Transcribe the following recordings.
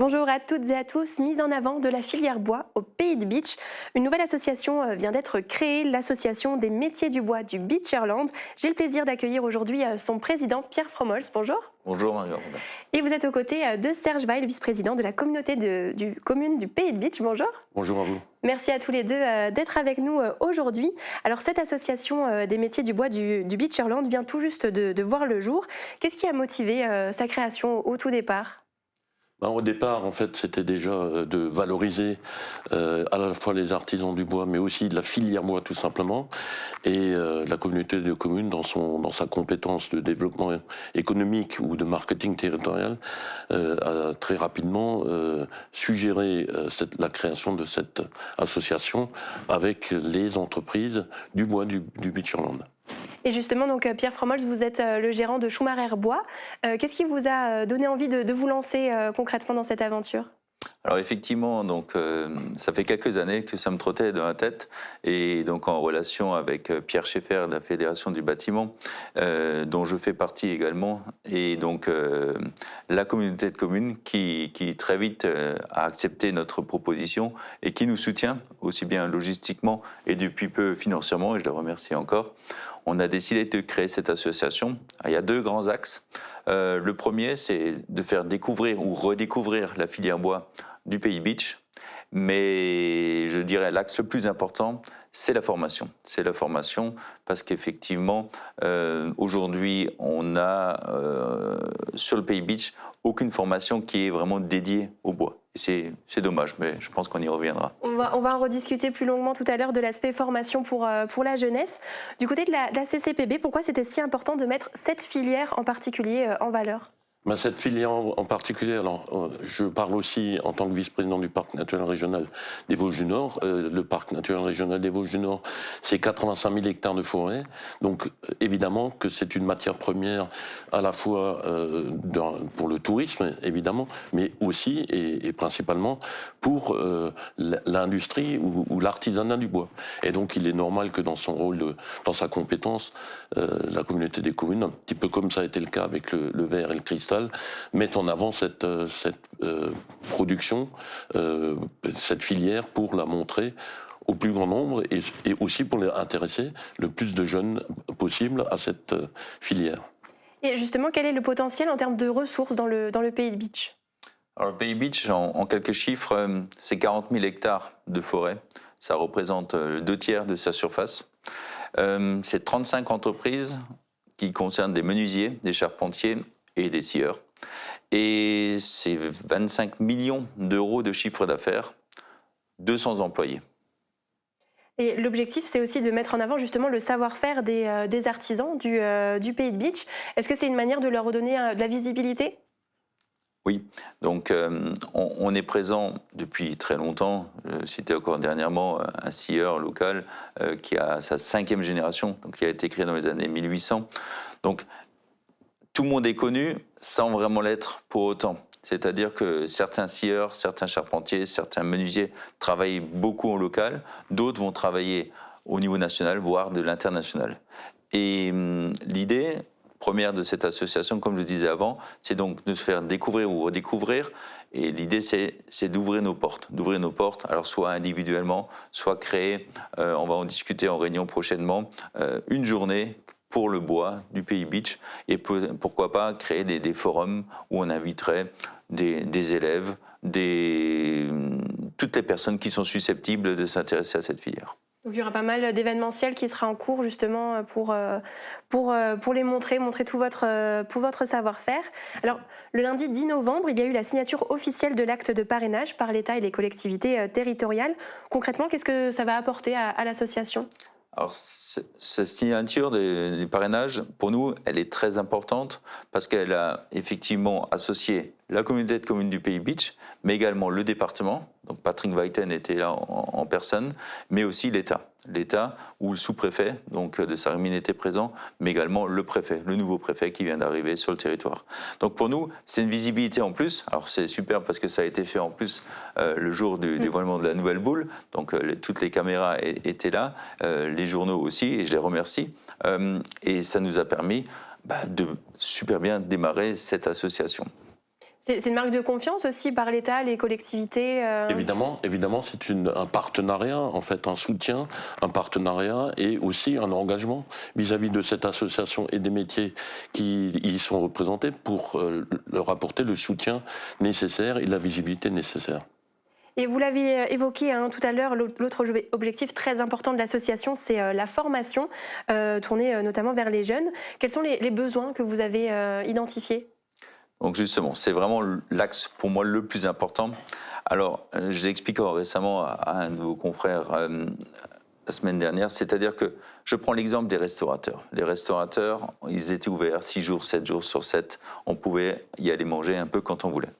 Bonjour à toutes et à tous, mise en avant de la filière bois au Pays de Beach. Une nouvelle association vient d'être créée, l'association des métiers du bois du Beacherland. J'ai le plaisir d'accueillir aujourd'hui son président Pierre Fromols. Bonjour. Bonjour Marie-Robin. Et vous êtes aux côtés de Serge Weil, vice-président de la communauté du commune du Pays de Beach. Bonjour. Bonjour à vous. Merci à tous les deux d'être avec nous aujourd'hui. Alors cette association des métiers du bois du Beacherland vient tout juste de voir le jour. Qu'est-ce qui a motivé sa création au tout départ ? Au départ, en fait, c'était déjà de valoriser à la fois les artisans du bois, mais aussi de la filière bois, tout simplement, et la communauté de communes, dans sa compétence de développement économique ou de marketing territorial, a très rapidement suggéré la création de cette association avec les entreprises du bois du Beacherland. Et justement, donc Pierre Fromols, vous êtes le gérant de Schumacher Bois. Qu'est-ce qui vous a donné envie de vous lancer concrètement dans cette aventure ? Alors effectivement, ça fait quelques années que ça me trottait dans la tête, et donc en relation avec Pierre Schaeffer de la Fédération du bâtiment, dont je fais partie également, et donc la communauté de communes qui très vite a accepté notre proposition et qui nous soutient aussi bien logistiquement et depuis peu financièrement, et je les remercie encore. On a décidé de créer cette association. Il y a deux grands axes. Le premier, c'est de faire découvrir ou redécouvrir la filière bois du Pays Beach. Mais je dirais l'axe le plus important, c'est la formation. C'est la formation parce qu'effectivement, aujourd'hui, on a sur le Pays Beach aucune formation qui est vraiment dédiée au bois. C'est dommage, mais je pense qu'on y reviendra. On va en rediscuter plus longuement tout à l'heure de l'aspect formation pour la jeunesse. Du côté de la CCPB, pourquoi c'était si important de mettre cette filière en particulier en valeur ? Cette filière en particulier, alors je parle aussi en tant que vice-président du parc naturel régional des Vosges du Nord. Le parc naturel régional des Vosges du Nord, c'est 85 000 hectares de forêt. Donc évidemment que c'est une matière première à la fois pour le tourisme, évidemment, mais aussi et principalement pour l'industrie ou l'artisanat du bois. Et donc il est normal que dans son rôle, dans sa compétence, la communauté des communes, un petit peu comme ça a été le cas avec le verre et le cristal, mettent en avant cette production, cette filière pour la montrer au plus grand nombre et aussi pour intéresser le plus de jeunes possible à cette filière. Et justement, quel est le potentiel en termes de ressources dans le Pays de Beach ? Alors le Pays Beach, en quelques chiffres, c'est 40 000 hectares de forêt. Ça représente 2/3 de sa surface. C'est 35 entreprises qui concernent des menuisiers, des charpentiers et des scieurs. Et c'est 25 millions d'euros de chiffre d'affaires, 200 employés. Et l'objectif, c'est aussi de mettre en avant justement le savoir-faire des artisans du Pays de Beach. Est-ce que c'est une manière de leur redonner de la visibilité ? Oui, donc on est présent depuis très longtemps. Je citais encore dernièrement un scieur local qui a sa 5e génération, donc qui a été créé dans les années 1800. Donc tout le monde est connu sans vraiment l'être pour autant. C'est-à-dire que certains scieurs, certains charpentiers, certains menuisiers travaillent beaucoup en local, d'autres vont travailler au niveau national, voire de l'international. Et l'idée première de cette association, comme je le disais avant, c'est donc de se faire découvrir ou redécouvrir. Et l'idée, c'est d'ouvrir nos portes. Alors soit individuellement, soit créer, on va en discuter en réunion prochainement, une journée pour le bois du Pays Beach, et pourquoi pas créer des forums où on inviterait des élèves, toutes les personnes qui sont susceptibles de s'intéresser à cette filière. Donc il y aura pas mal d'événementiels qui sera en cours justement pour les montrer tout votre savoir-faire. Alors le lundi 10 novembre, il y a eu la signature officielle de l'acte de parrainage par l'État et les collectivités territoriales. Concrètement, qu'est-ce que ça va apporter à l'association ? Alors, cette signature du parrainage, pour nous, elle est très importante parce qu'elle a effectivement associé la communauté de communes du Pays Beach, mais également le département. Donc, Patrick Weiten était là en personne, mais aussi l'État. L'État ou le sous-préfet, donc de Sarreguemines était présent, mais également le préfet, le nouveau préfet qui vient d'arriver sur le territoire. Donc, pour nous, c'est une visibilité en plus. Alors, c'est super parce que ça a été fait en plus le jour du dévoilement de la nouvelle boule. Donc, toutes les caméras étaient là, les journaux aussi, et je les remercie. Et ça nous a permis de super bien démarrer cette association. C'est une marque de confiance aussi par l'État, les collectivités Évidemment, c'est un partenariat, en fait, un soutien, un partenariat et aussi un engagement vis-à-vis de cette association et des métiers qui y sont représentés pour leur apporter le soutien nécessaire et la visibilité nécessaire. Et vous l'avez évoqué tout à l'heure, l'autre objectif très important de l'association, c'est la formation, tournée notamment vers les jeunes. Quels sont les besoins que vous avez identifiés? Donc justement, c'est vraiment l'axe pour moi le plus important. Alors, je l'ai expliqué récemment à un de vos confrères la semaine dernière, c'est-à-dire que je prends l'exemple des restaurateurs. Les restaurateurs, ils étaient ouverts 6 jours, 7 jours sur 7. On pouvait y aller manger un peu quand on voulait.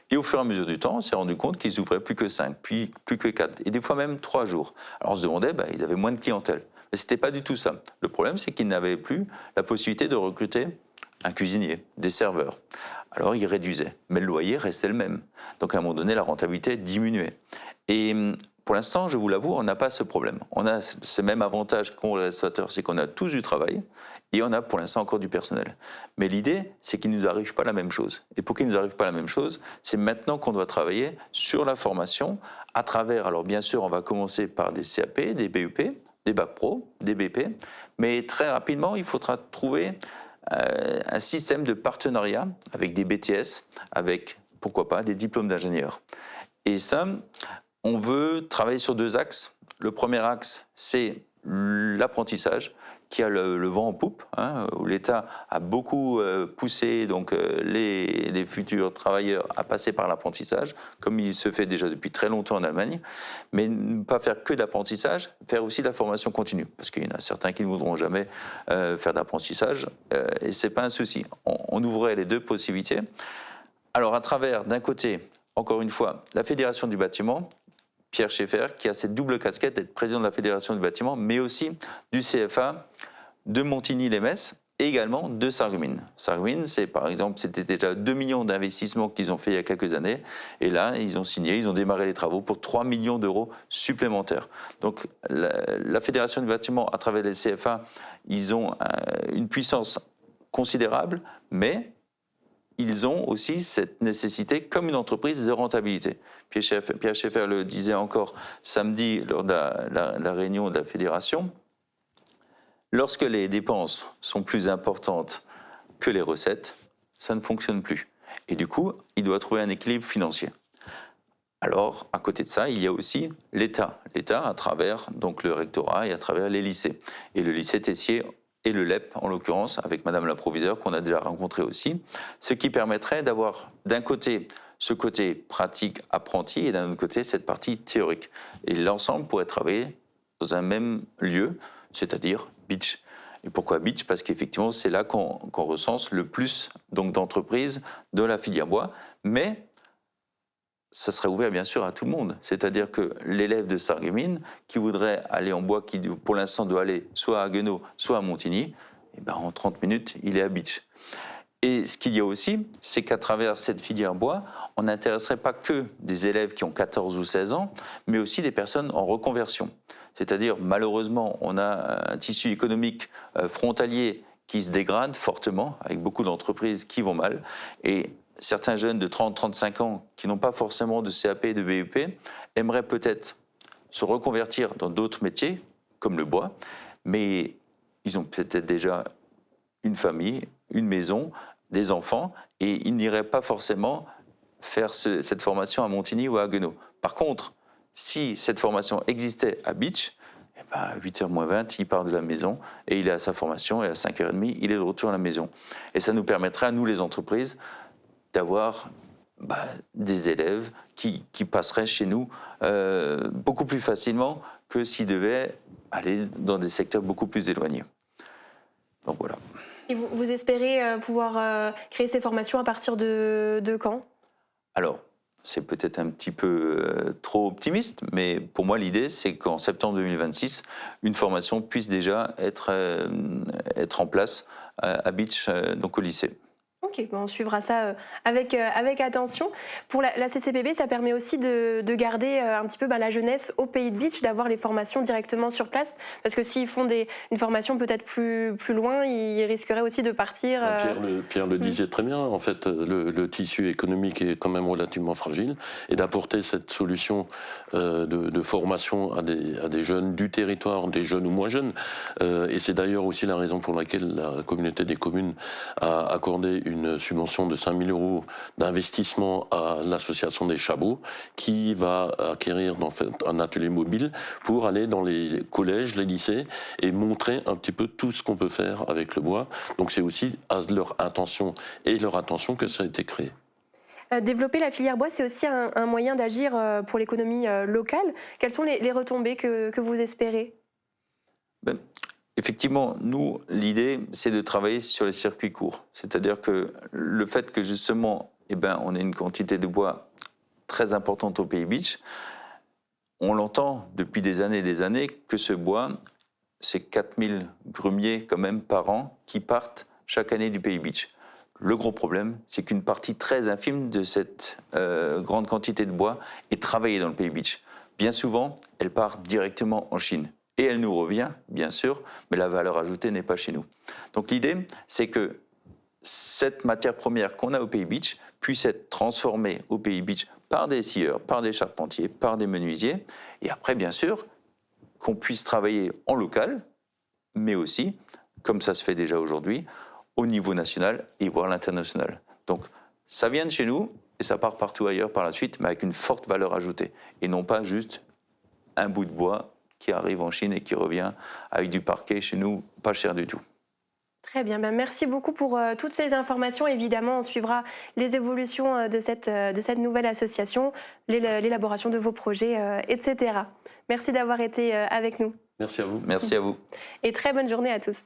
Et au fur et à mesure du temps, on s'est rendu compte qu'ils ouvraient plus que 5, puis plus que 4, et des fois même 3 jours. Alors on se demandait, ils avaient moins de clientèle. Mais ce n'était pas du tout ça. Le problème, c'est qu'ils n'avaient plus la possibilité de recruter un cuisinier, des serveurs. Alors ils réduisaient, mais le loyer restait le même. Donc à un moment donné, la rentabilité diminuait. Et pour l'instant, je vous l'avoue, on n'a pas ce problème. On a ce même avantage qu'ont les restaurateurs, c'est qu'on a tous du travail et on a pour l'instant encore du personnel. Mais l'idée, c'est qu'il ne nous arrive pas la même chose. Et pour qu'il ne nous arrive pas la même chose, c'est maintenant qu'on doit travailler sur la formation à travers, alors bien sûr, on va commencer par des CAP, des BEP, des Bac Pro, des BP, mais très rapidement, il faudra trouver un système de partenariat avec des BTS, avec, pourquoi pas, des diplômes d'ingénieurs. Et ça, on veut travailler sur 2 axes. Le premier axe, c'est l'apprentissage, qui a le vent en poupe, où l'État a beaucoup poussé donc, les futurs travailleurs à passer par l'apprentissage, comme il se fait déjà depuis très longtemps en Allemagne, mais ne pas faire que d'apprentissage, faire aussi de la formation continue, parce qu'il y en a certains qui ne voudront jamais faire d'apprentissage, et ce n'est pas un souci. On ouvrait les 2 possibilités. Alors à travers, d'un côté, encore une fois, la Fédération du bâtiment, Pierre Schaeffer, qui a cette double casquette d'être président de la Fédération du bâtiment, mais aussi du CFA, de Montigny-les-Metz et également de Sarreguemines. Sarreguemines, c'est par exemple, c'était déjà 2 millions d'investissements qu'ils ont fait il y a quelques années, et là, ils ont signé, ils ont démarré les travaux pour 3 millions d'euros supplémentaires. Donc la Fédération du bâtiment, à travers les CFA, ils ont une puissance considérable, mais ils ont aussi cette nécessité, comme une entreprise, de rentabilité. Pierre Schaeffer le disait encore samedi lors de la réunion de la fédération, lorsque les dépenses sont plus importantes que les recettes, ça ne fonctionne plus. Et du coup, il doit trouver un équilibre financier. Alors, à côté de ça, il y a aussi l'État. L'État, à travers donc, le rectorat et à travers les lycées. Et le lycée Tessier et le LEP, en l'occurrence, avec Madame la proviseure, qu'on a déjà rencontré aussi, ce qui permettrait d'avoir d'un côté ce côté pratique apprenti et d'un autre côté cette partie théorique. Et l'ensemble pourrait travailler dans un même lieu, c'est-à-dire Beach. Et pourquoi Beach? Parce qu'effectivement, c'est là qu'on recense le plus d'entreprises de la filière bois, mais ça serait ouvert bien sûr à tout le monde. C'est-à-dire que l'élève de Sarreguemines qui voudrait aller en bois, qui pour l'instant doit aller soit à Haguenau, soit à Montigny, et ben en 30 minutes, il est à Beach. Et ce qu'il y a aussi, c'est qu'à travers cette filière bois, on n'intéresserait pas que des élèves qui ont 14 ou 16 ans, mais aussi des personnes en reconversion. C'est-à-dire, malheureusement, on a un tissu économique frontalier qui se dégrade fortement, avec beaucoup d'entreprises qui vont mal. Et certains jeunes de 30-35 ans qui n'ont pas forcément de CAP et de BEP aimeraient peut-être se reconvertir dans d'autres métiers, comme le bois, mais ils ont peut-être déjà une famille, une maison, des enfants, et ils n'iraient pas forcément faire cette formation à Montigny ou à Haguenau. Par contre, si cette formation existait à Beach, eh ben, à 8h moins 20, il part de la maison et il est à sa formation, et à 5h30, il est de retour à la maison. Et ça nous permettrait, à nous les entreprises, d'avoir des élèves qui passeraient chez nous beaucoup plus facilement que s'ils devaient aller dans des secteurs beaucoup plus éloignés. Donc voilà. Et vous espérez pouvoir créer ces formations à partir de quand? Alors, c'est peut-être un petit peu trop optimiste, mais pour moi, l'idée, c'est qu'en septembre 2026, une formation puisse déjà être en place à Beach, donc au lycée. Ok, on suivra ça avec attention. Pour la CCPB, ça permet aussi de garder un petit peu la jeunesse au Pays de Beach, d'avoir les formations directement sur place. Parce que s'ils font une formation peut-être plus loin, ils risqueraient aussi de partir. Pierre le disait très bien, en fait, le tissu économique est quand même relativement fragile, et d'apporter cette solution de formation à des jeunes du territoire, des jeunes ou moins jeunes, et c'est d'ailleurs aussi la raison pour laquelle la communauté des communes a accordé une subvention de 5 000 € d'investissement à l'association des Chabots, qui va acquérir en fait, un atelier mobile pour aller dans les collèges, les lycées, et montrer un petit peu tout ce qu'on peut faire avec le bois. Donc c'est aussi à leur intention et leur attention que ça a été créé. Développer la filière bois, c'est aussi un moyen d'agir pour l'économie locale. Quelles sont les retombées que vous espérez? Ben, effectivement, nous, l'idée, c'est de travailler sur les circuits courts. C'est-à-dire que le fait que justement, on ait une quantité de bois très importante au Pays Beach, on l'entend depuis des années que ce bois, c'est 4000 grumiers quand même par an qui partent chaque année du Pays Beach. Le gros problème, c'est qu'une partie très infime de cette grande quantité de bois est travaillée dans le Pays Beach. Bien souvent, elle part directement en Chine. Et elle nous revient, bien sûr, mais la valeur ajoutée n'est pas chez nous. Donc l'idée, c'est que cette matière première qu'on a au Pays Beach puisse être transformée au Pays Beach par des scieurs, par des charpentiers, par des menuisiers. Et après, bien sûr, qu'on puisse travailler en local, mais aussi, comme ça se fait déjà aujourd'hui, au niveau national et voire l'international. Donc ça vient de chez nous et ça part partout ailleurs par la suite, mais avec une forte valeur ajoutée. Et non pas juste un bout de bois qui arrive en Chine et qui revient avec du parquet chez nous, pas cher du tout. Très bien, merci beaucoup pour toutes ces informations. Évidemment, on suivra les évolutions de cette nouvelle association, l'élaboration de vos projets, etc. Merci d'avoir été avec nous. Merci à vous. Merci à vous. Et très bonne journée à tous.